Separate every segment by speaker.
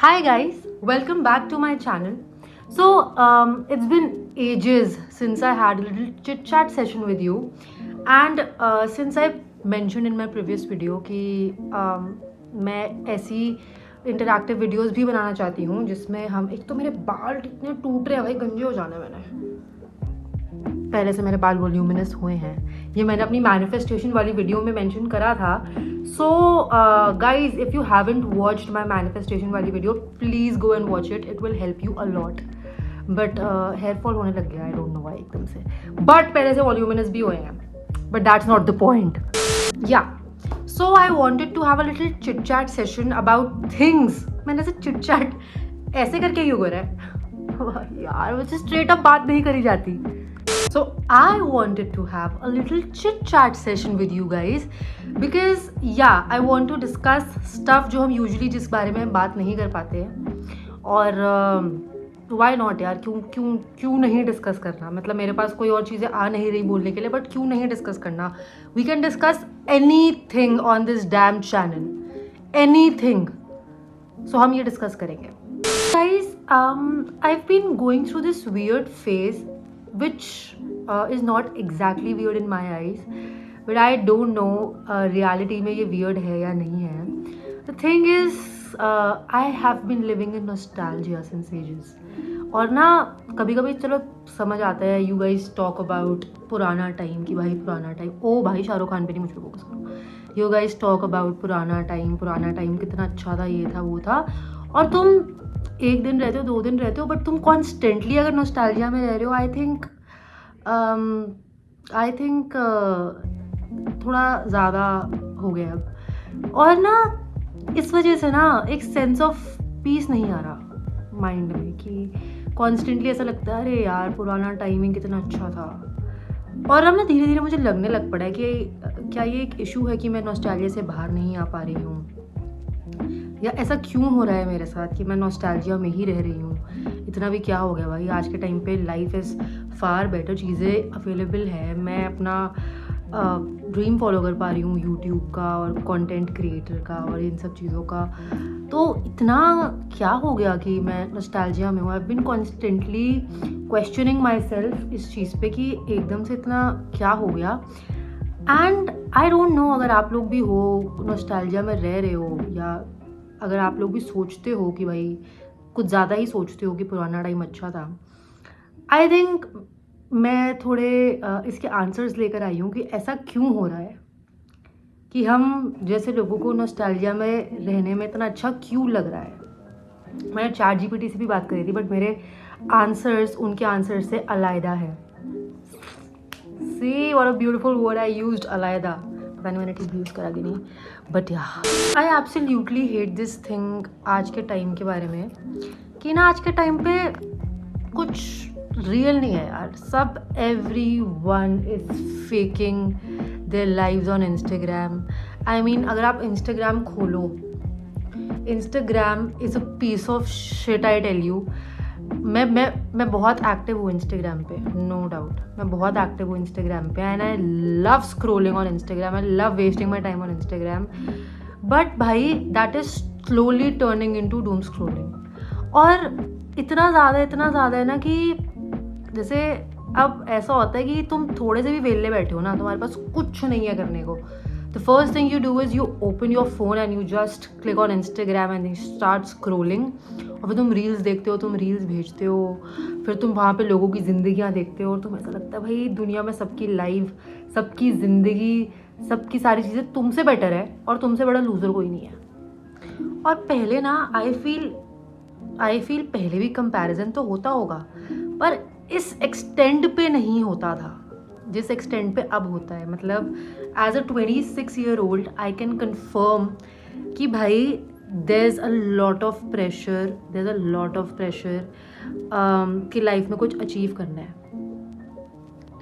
Speaker 1: Hi guys, welcome back to my channel. It's been ages since I had a little chit chat session with you, and since I mentioned in my previous video कि मैं ऐसी interactive videos भी बनाना चाहती हूँ जिसमें हम एक तो मेरे बाल इतने टूट रहे हैं भाई, गंजे हो जाने मैंने पहले से मेरे बाल वॉल्यूमिनस हुए हैं, ये मैंने अपनी मैनिफेस्टेशन वाली वीडियो में मेंशन करा था. So guys, if you haven't watched my manifestation वाली video please go and watch it will help you a lot. But hair fall होने लग गया, आई डोंट नो व्हाई एकदम से. बट पहले से वॉल्यूमिनस भी हुए हैं, but that's not the point. Yeah so I wanted to have a little chit chat session about things. मैंने ऐसे चिट चैट ऐसे करके क्यों करा है यार, मुझे स्ट्रेट अप बात नहीं करी जाती. So I wanted to have a little chit chat session with you guys because I want to discuss stuff जो हम usually जिस बारे में बात नहीं कर पाते हैं. और why not यार, क्यों नहीं डिस्कस करना. मतलब मेरे पास कोई और चीज़ें आ नहीं रही बोलने के लिए, बट क्यों नहीं डिस्कस करना. We can discuss anything on this damn channel, anything. So हम ये डिस्कस करेंगे. Guys, I've been going through this weird phase which is not exactly weird in my eyes, but I don't know reality में ये weird है या नहीं है. The thing is, I have been living in nostalgia since ages. और ना कभी कभी चलो समझ आता है, you guys talk about पुराना टाइम कि भाई पुराना टाइम, ओ भाई शाहरुख खान पे नहीं, मुझ पे फोकस करो. You guys talk about पुराना टाइम कितना अच्छा था, ये था वो था. और तुम एक दिन रहते हो, 2 दिन रहते हो, बट तुम कॉन्स्टेंटली अगर नॉस्टैल्जिया में रह रहे हो, आई थिंक थोड़ा ज़्यादा हो गया अब. और ना इस वजह से ना एक सेंस ऑफ पीस नहीं आ रहा माइंड में कि कॉन्स्टेंटली ऐसा लगता है अरे यार पुराना टाइमिंग कितना अच्छा था. और अब ना धीरे धीरे मुझे लगने लग पड़ा है कि क्या ये एक इशू है कि मैं नॉस्टैल्जिया से बाहर नहीं आ पा रही हूँ, या ऐसा क्यों हो रहा है मेरे साथ कि मैं नॉस्टैल्जिया में ही रह रही हूँ. इतना भी क्या हो गया भाई, आज के टाइम पे लाइफ इज़ फार बेटर, चीज़ें अवेलेबल है. मैं अपना ड्रीम फॉलो कर पा रही हूँ यूट्यूब का और कंटेंट क्रिएटर का और इन सब चीज़ों का. तो इतना क्या हो गया कि मैं नॉस्टैल्जिया में हूँ. I have been constantly questioning myself इस चीज़ पे कि एकदम से इतना क्या हो गया. एंड आई डोंट नो, अगर आप लोग भी हो नॉस्टैल्जिया में रह रहे हो, या अगर आप लोग भी सोचते हो कि भाई कुछ ज़्यादा ही सोचते हो कि पुराना टाइम अच्छा था, आई थिंक मैं थोड़े इसके आंसर्स लेकर आई हूँ कि ऐसा क्यों हो रहा है कि हम जैसे लोगों को नॉस्टैल्जिया में रहने में इतना अच्छा क्यों लग रहा है. मैंने चैट जीपीटी से भी बात करी थी, बट मेरे आंसर्स उनके आंसर्स से अलग है. See what a beautiful word I used, अलग. पता नहीं मैंने ठीक यूज़ करा कि नहीं, बट या I absolutely hate this thing आज के टाइम के बारे में कि ना आज के टाइम पे कुछ रियल नहीं है यार. सब everyone is faking their lives on Instagram. I mean अगर आप इंस्टाग्राम खोलो, Instagram is a piece of shit, I tell you. मैं बहुत एक्टिव हूँ इंस्टाग्राम पे, नो डाउट. मैं बहुत एक्टिव हूँ इंस्टाग्राम पे and I love scrolling on Instagram, I love wasting my time on Instagram. But भाई that is slowly turning into doom scrolling. और इतना ज़्यादा है ना कि जैसे अब ऐसा होता है कि तुम थोड़े से भी वेले बैठे हो ना, तुम्हारे पास कुछ नहीं है करने को, the first thing you do is you open your phone and you just click on Instagram and you start scrolling. और फिर तुम रील्स देखते हो, तुम रील्स भेजते हो, फिर तुम वहाँ पे लोगों की ज़िंदगियाँ देखते हो और तुम्हें ऐसा लगता है भाई दुनिया में सबकी लाइफ, सबकी ज़िंदगी, सबकी सारी चीज़ें तुमसे बेटर है और तुमसे बड़ा लूज़र कोई नहीं है. और पहले ना आई फील पहले भी कंपैरिजन तो होता होगा, पर इस एक्सटेंड पे नहीं होता था जिस एक्सटेंड पे अब होता है. मतलब age a 26-year-old I can confirm कि भाई there is a lot of pressure कि लाइफ में कुछ अचीव करना है.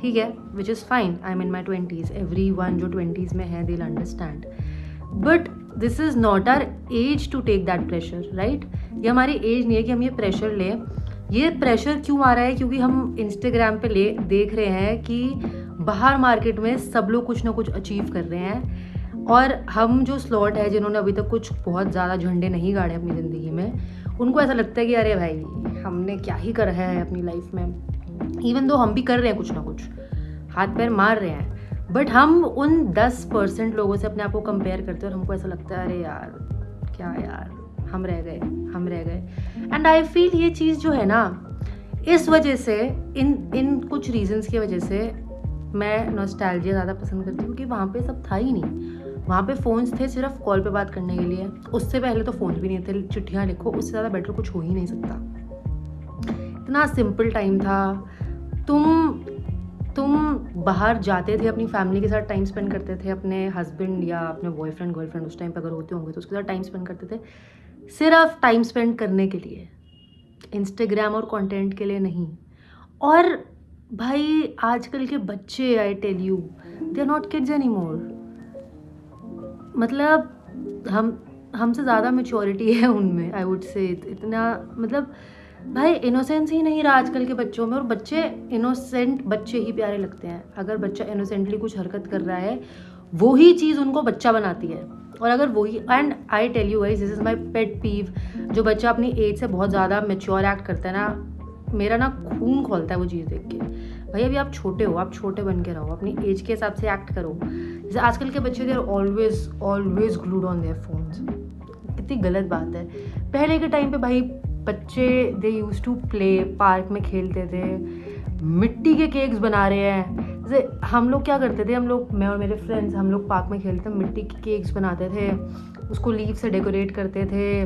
Speaker 1: ठीक है, which is fine. I am in my 20s. Everyone जो 20s में है, they will understand. But this is not our age to take that pressure, right. ये हमारी एज नहीं है कि हम ये प्रेशर लें. ये प्रेशर क्यों आ रहा है? क्योंकि हम इंस्टाग्राम पे देख रहे हैं कि बाहर मार्केट में सब लोग कुछ ना कुछ अचीव कर रहे हैं और हम जो स्लॉट है जिन्होंने अभी तक कुछ बहुत ज़्यादा झंडे नहीं गाड़े अपनी ज़िंदगी में, उनको ऐसा लगता है कि अरे भाई हमने क्या ही कर रहा है अपनी लाइफ में, इवन दो हम भी कर रहे हैं कुछ ना कुछ, हाथ पैर मार रहे हैं, बट हम उन 10% लोगों से अपने आप को कंपेयर करते हैं और हमको ऐसा लगता है अरे यार क्या यार, हम रह गए। एंड आई फील ये चीज़ जो है ना, इस वजह से, इन कुछ रीजंस की वजह से मैं नॉस्टैल्जिया ज़्यादा पसंद करती हूँ कि वहाँ पे सब था ही नहीं। वहाँ पे फ़ोन्स थे सिर्फ कॉल पे बात करने के लिए, उससे पहले तो फ़ोन भी नहीं थे, चिट्ठियाँ लिखो, उससे ज़्यादा बेटर कुछ हो ही नहीं सकता। इतना सिंपल टाइम था। तुम बाहर जाते थे, अपनी फैमिली के साथ टाइम स्पेंड करते थे, अपने हस्बैंड या अपने बॉयफ्रेंड गर्लफ्रेंड उस टाइम पे अगर होते होंगे तो उसके साथ टाइम स्पेंड करते थे, सिर्फ टाइम स्पेंड करने के लिए, इंस्टाग्राम और कंटेंट के लिए नहीं। और भाई आजकल के बच्चे, I tell you, they are not kids anymore. मतलब हमसे ज़्यादा मैच्योरिटी है उनमें, आई वुड से। इतना मतलब भाई इनोसेंस ही नहीं रहा आजकल के बच्चों में, और बच्चे इनोसेंट बच्चे ही प्यारे लगते हैं। अगर बच्चा इनोसेंटली कुछ हरकत कर रहा है, वही चीज़ उनको बच्चा बनाती है। और अगर वही, and I tell you guys, this is my pet peeve, जो बच्चा अपनी एज से बहुत ज़्यादा मैच्योर एक्ट करता है ना, मेरा ना खून खोलता है वो चीज़ देख के। भाई अभी आप छोटे हो, आप छोटे बन के रहो, अपनी एज के हिसाब से एक्ट करो। जैसे आजकल के बच्चे, they are always glued on their phones. कितनी गलत बात है। पहले के टाइम पे भाई बच्चे, दे यूज टू प्ले, पार्क में खेलते थे, मिट्टी के केक्स बना रहे हैं। जैसे हम लोग क्या करते थे, मैं और मेरे फ्रेंड्स, हम लोग पार्क में खेलते, मिट्टी के केक्स बनाते थे, उसको लीव से डेकोरेट करते थे।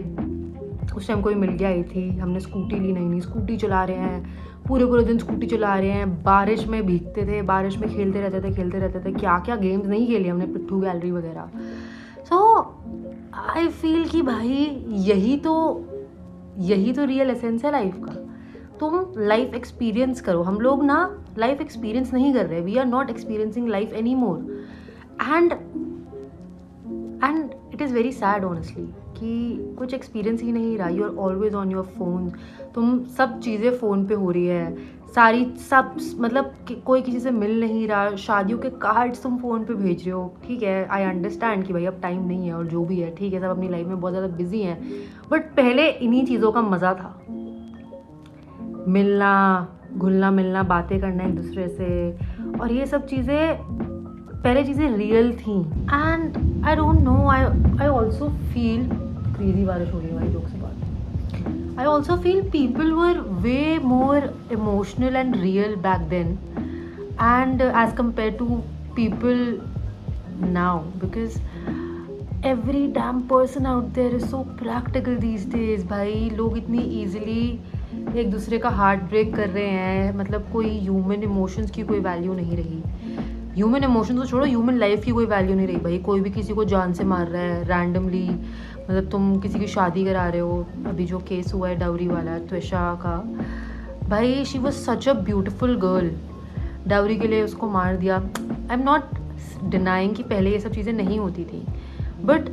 Speaker 1: उस टाइम कोई मिल गया ही थी, हमने स्कूटी ली, नहीं स्कूटी चला रहे हैं, पूरे दिन स्कूटी चला रहे हैं, बारिश में भीगते थे, बारिश में खेलते रहते थे, क्या क्या गेम्स नहीं खेले हमने, पिट्ठू गैलरी वगैरह। सो आई फील कि भाई यही तो रियल एसेंस है लाइफ का। तुम लाइफ एक्सपीरियंस करो। हम लोग ना लाइफ एक्सपीरियंस नहीं कर रहे, we are not experiencing life anymore. And it is very sad honestly कि कुछ एक्सपीरियंस ही नहीं रहा। You are always on your phone, तुम सब चीज़ें फ़ोन पे हो रही है, सब मतलब कोई किसी से मिल नहीं रहा, शादियों के कार्ड्स तुम फ़ोन पे भेज रहे हो। ठीक है, आई अंडरस्टैंड कि भाई अब टाइम नहीं है और जो भी है, ठीक है, सब अपनी लाइफ में बहुत ज़्यादा बिजी हैं, बट पहले इन्हीं चीज़ों का मज़ा था, मिलना, घुलना मिलना, बातें करना एक दूसरे से, और ये सब चीज़ें, पहले चीज़ें रियल थी। And I don't no, I also feel, crazy बारिश हो रही है भाई जोक से बात, I also feel people were way more emotional and real back then, and as compared to people now, because every damn person out there is so practical these days। भाई लोग इतनी easily एक दूसरे का heart break कर रहे हैं, मतलब कोई ह्यूमन इमोशंस की कोई वैल्यू नहीं रही। ह्यूमन इमोशंस को छोड़ो, ह्यूमन लाइफ की कोई वैल्यू नहीं रही भाई। कोई भी किसी को जान से मार रहा है रैंडमली, मतलब तुम किसी की शादी करा रहे हो, अभी जो केस हुआ है डाउरी वाला त्विशा का, भाई she was such a beautiful girl, dowry के लिए उसको मार दिया। आई एम नॉट डिनाइंग कि पहले ये सब चीज़ें नहीं होती थी, बट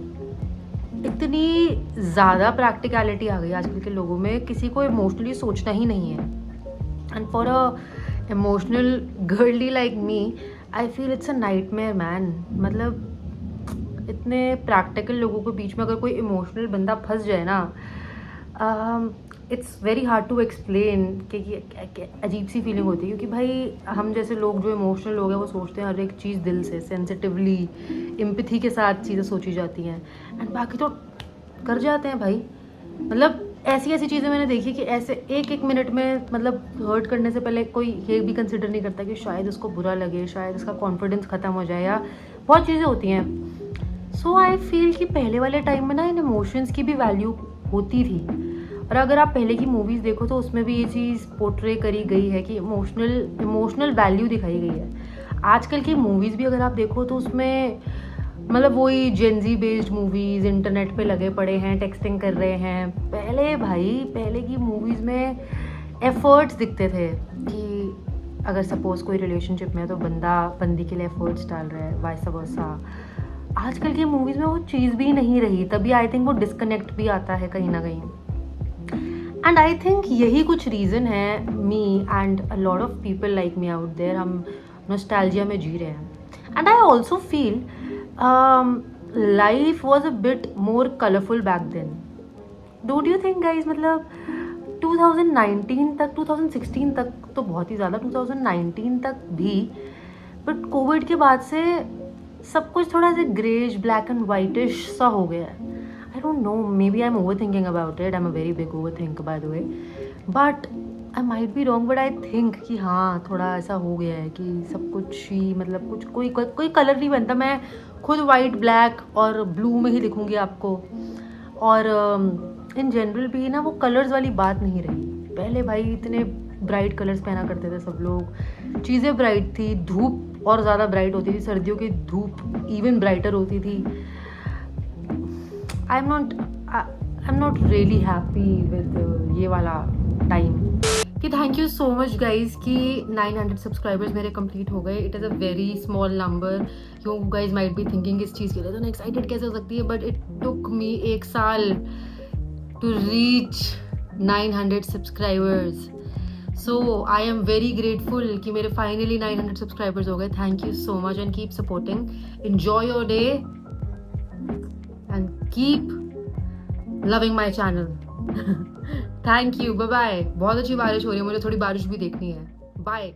Speaker 1: इतनी ज़्यादा प्रैक्टिकलिटी आ गई आजकल के लोगों में, किसी को इमोशनली सोचना ही नहीं है। And for a emotional girly like me, I feel it's a nightmare man. मतलब इतने प्रैक्टिकल लोगों के बीच में अगर कोई इमोशनल बंदा फंस जाए ना, it's very hard to explain कि अजीब सी फीलिंग होती है। क्योंकि भाई हम जैसे लोग, जो इमोशनल लोग हैं, वो सोचते हैं हर एक चीज़ दिल से, सेंसिटिवली, एम्पैथी के साथ चीज़ें सोची जाती हैं, एंड बाकी तो कर जाते हैं भाई। मतलब ऐसी चीज़ें मैंने देखी कि ऐसे एक मिनट में, मतलब हर्ट करने से पहले कोई ये भी कंसिडर नहीं करता कि शायद उसको बुरा लगे, शायद उसका कॉन्फिडेंस ख़त्म हो जाए, या बहुत चीज़ें होती हैं। सो आई फील कि पहले वाले टाइम में ना इन इमोशंस की भी वैल्यू होती थी। और अगर आप पहले की मूवीज़ देखो तो उसमें भी ये चीज़ पोर्ट्रे करी गई है कि इमोशनल वैल्यू दिखाई गई है। आजकल की मूवीज़ भी अगर आप देखो तो उसमें मतलब वही जेनजी बेस्ड मूवीज़, इंटरनेट पे लगे पड़े हैं, टेक्सटिंग कर रहे हैं। पहले की मूवीज़ में एफ़र्ट्स दिखते थे कि अगर सपोज़ कोई रिलेशनशिप में है तो बंदी के लिए एफ़र्ट्स डाल रहा है, वाइस वर्सा। आजकल की मूवीज़ में वो चीज़ भी नहीं रही, तभी आई थिंक वो डिस्कनेक्ट भी आता है कहीं ना कहीं। एंड आई थिंक यही कुछ रीज़न है, me and a lot of people like me out there, हम नॉस्टैल्जिया में जी रहे हैं। And I also feel life was a bit more colourful back then. Don't you think guys, मतलब 2019 तक, 2016 तक तो बहुत ही ज़्यादा, 2019 तक भी, बट कोविड के बाद से सब कुछ थोड़ा सा ग्रेज ब्लैक एंड वाइटिश सा हो गया है. I don't know, maybe I am overthinking about it. I am a very big overthink by the way, but I might be wrong, but I think कि हाँ थोड़ा ऐसा हो गया है कि सब कुछ ही, मतलब कुछ कोई कलर नहीं बनता. मैं खुद वाइट, ब्लैक और ब्लू में ही दिखूंगी आपको. और इन जनरल भी ना वो कलर्स वाली बात नहीं रही. पहले भाई इतने ब्राइट कलर्स पहना करते थे सब लोग, चीज़ें ब्राइट थी, धूप और ज़्यादा ब्राइट होती थी, सर्दियों की धूप इवन ब्राइटर होती थी. I am not really happy with ये वाला टाइम. कि thank you so much guys कि 900 सब्सक्राइबर्स मेरे कंप्लीट हो गए. It is a very small number. You guys might be thinking इस चीज़ के लिए तो एक्साइटेड कैसे हो सकती है, बट इट टुक मी 1 साल to reach 900 subscribers. So I am very grateful कि मेरे फाइनली 900 सब्सक्राइबर्स हो गए. Thank you so much and keep supporting. Enjoy your day and keep loving my channel. Thank you, bye bye. बहुत अच्छी बारिश हो रही है, मुझे थोड़ी बारिश भी देखनी है. बाय.